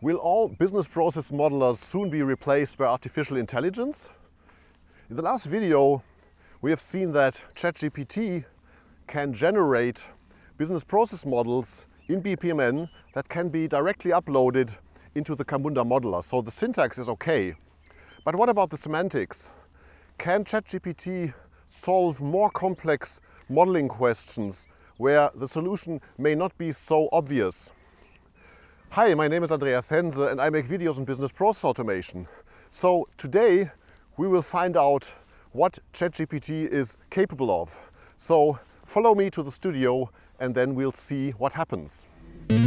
Will all business process modelers soon be replaced by artificial intelligence? In the last video, we have seen that ChatGPT can generate business process models in BPMN that can be directly uploaded into the Camunda modeler. So the syntax is okay. But what about the semantics? Can ChatGPT solve more complex modeling questions where the solution may not be so obvious? Hi, my name is Andreas Hense and I make videos on business process automation. So today we will find out what ChatGPT is capable of. So follow me to the studio and then we'll see what happens. Here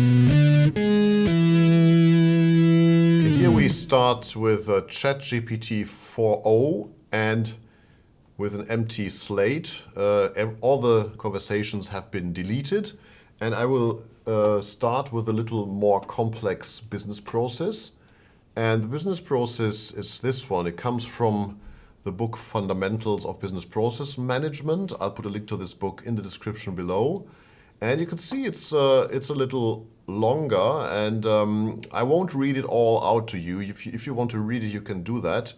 we start with ChatGPT 4.0 and with an empty slate. All the conversations have been deleted, and I will start with a little more complex business process. And the business process is this one. It comes from the book Fundamentals of Business Process Management. I'll put a link to this book in the description below. And you can see it's a little longer, and I won't read it all out to you. If you want to read it, you can do that.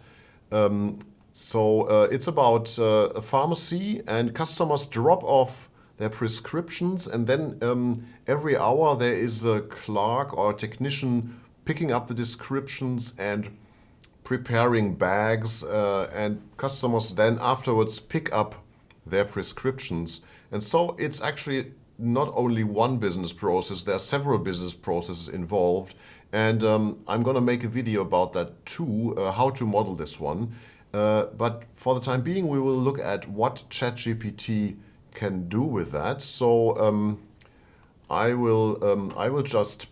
It's about a pharmacy, and customers drop off their prescriptions, and then every hour there is a clerk or a technician picking up the descriptions and preparing bags, and customers then afterwards pick up their prescriptions. And so it's actually not only one business process, there are several business processes involved, and I'm going to make a video about that too, how to model this one. But for the time being, we will look at what ChatGPT can do with that. So I will just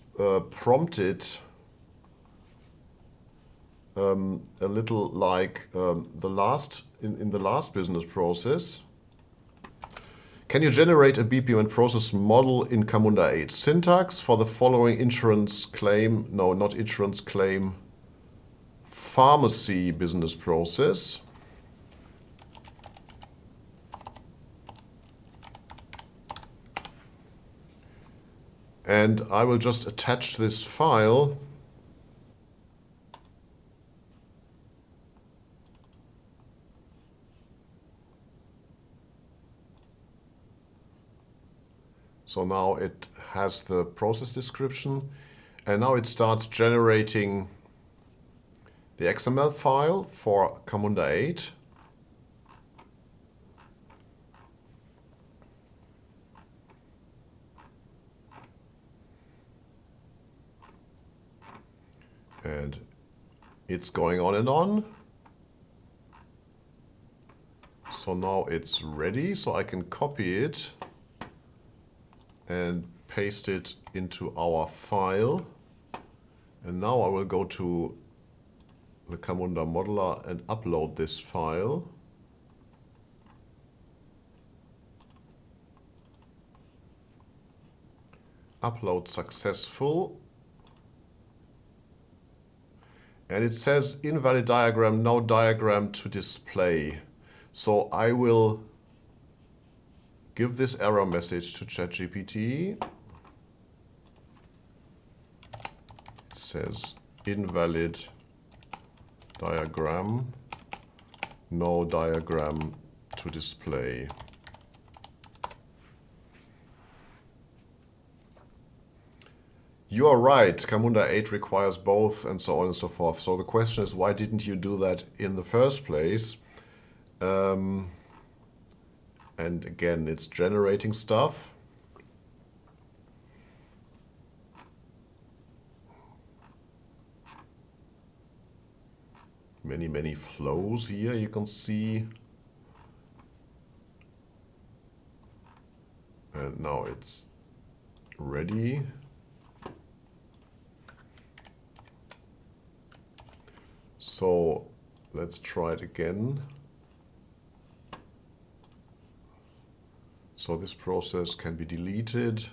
prompt it a little like in the last business process. Can you generate a BPMN process model in Camunda 8? Syntax for the following insurance claim, no, not insurance claim, pharmacy business process. And I will just attach this file . So now it has the process description, and now it starts generating the XML file for Camunda 8. And it's going on and on. So now it's ready, so I can copy it and paste it into our file. And now I will go to the Camunda modeler and upload this file. Upload successful. And it says invalid diagram, no diagram to display. So I will give this error message to ChatGPT. It says invalid diagram, no diagram to display. You are right, Camunda 8 requires both, and so on and so forth. So the question is, why didn't you do that in the first place? And again, it's generating stuff. Many flows here you can see. And now it's ready. So let's try it again. So this process can be deleted,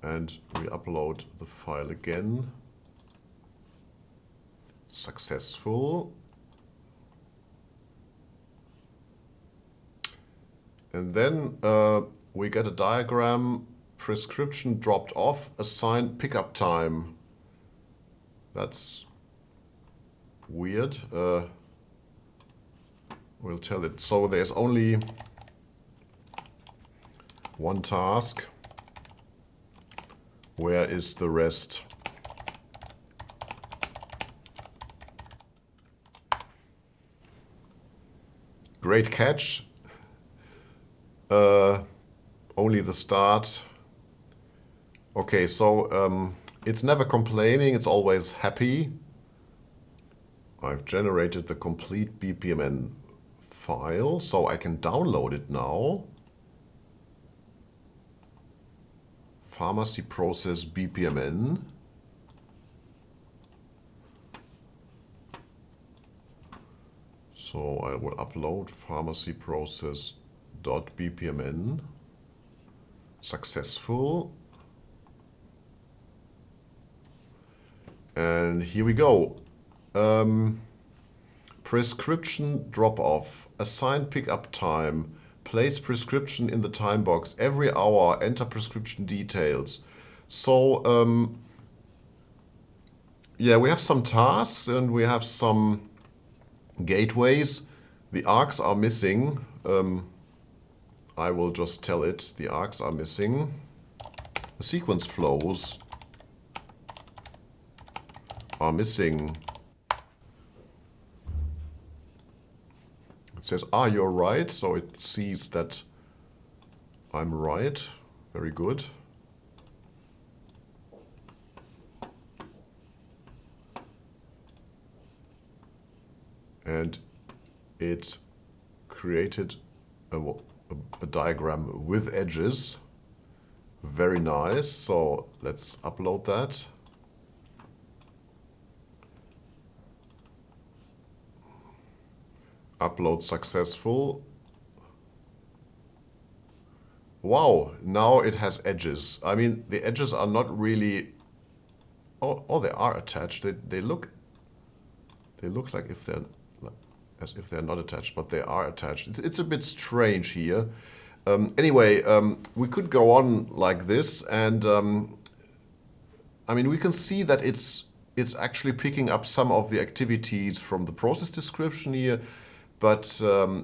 and we upload the file again. Successful. And then we get a diagram, prescription dropped off, assigned pickup time. That's weird. We'll tell it. So there's only one task. Where is the rest? Great catch. Only the start. Okay, so it's never complaining, it's always happy. I've generated the complete BPMN file, so I can download it now. Pharmacy process BPMN. So I will upload pharmacy process.bpmn. Successful. And here we go. Prescription drop-off, assign pickup time, place prescription in the time box every hour, enter prescription details. So yeah, we have some tasks and we have some gateways. The arcs are missing. I will just tell it, the arcs are missing. The sequence flows are missing. It says, ah, you're right, so it sees that I'm right. Very good. And it created a diagram with edges. Very nice. So let's upload that. Upload successful. Wow, now it has edges. I mean, the edges are not really... Oh, they are attached. They look like if they're as if they're not attached, but they are attached. It's a bit strange here. Anyway, we could go on like this, and I mean, we can see that it's actually picking up some of the activities from the process description here, but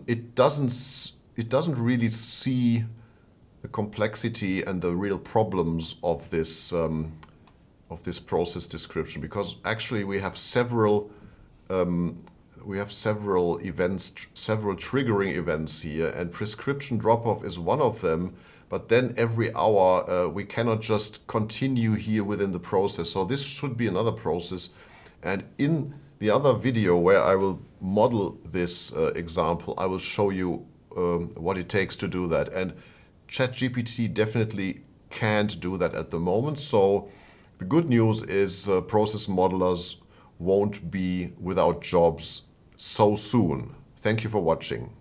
it doesn't really see the complexity and the real problems of this process description, because actually we have several events, several triggering events here, and prescription drop-off is one of them. But then every hour we cannot just continue here within the process. So this should be another process. And in the other video where I will model this example, I will show you what it takes to do that. And ChatGPT definitely can't do that at the moment. So the good news is process modelers won't be without jobs so soon. Thank you for watching.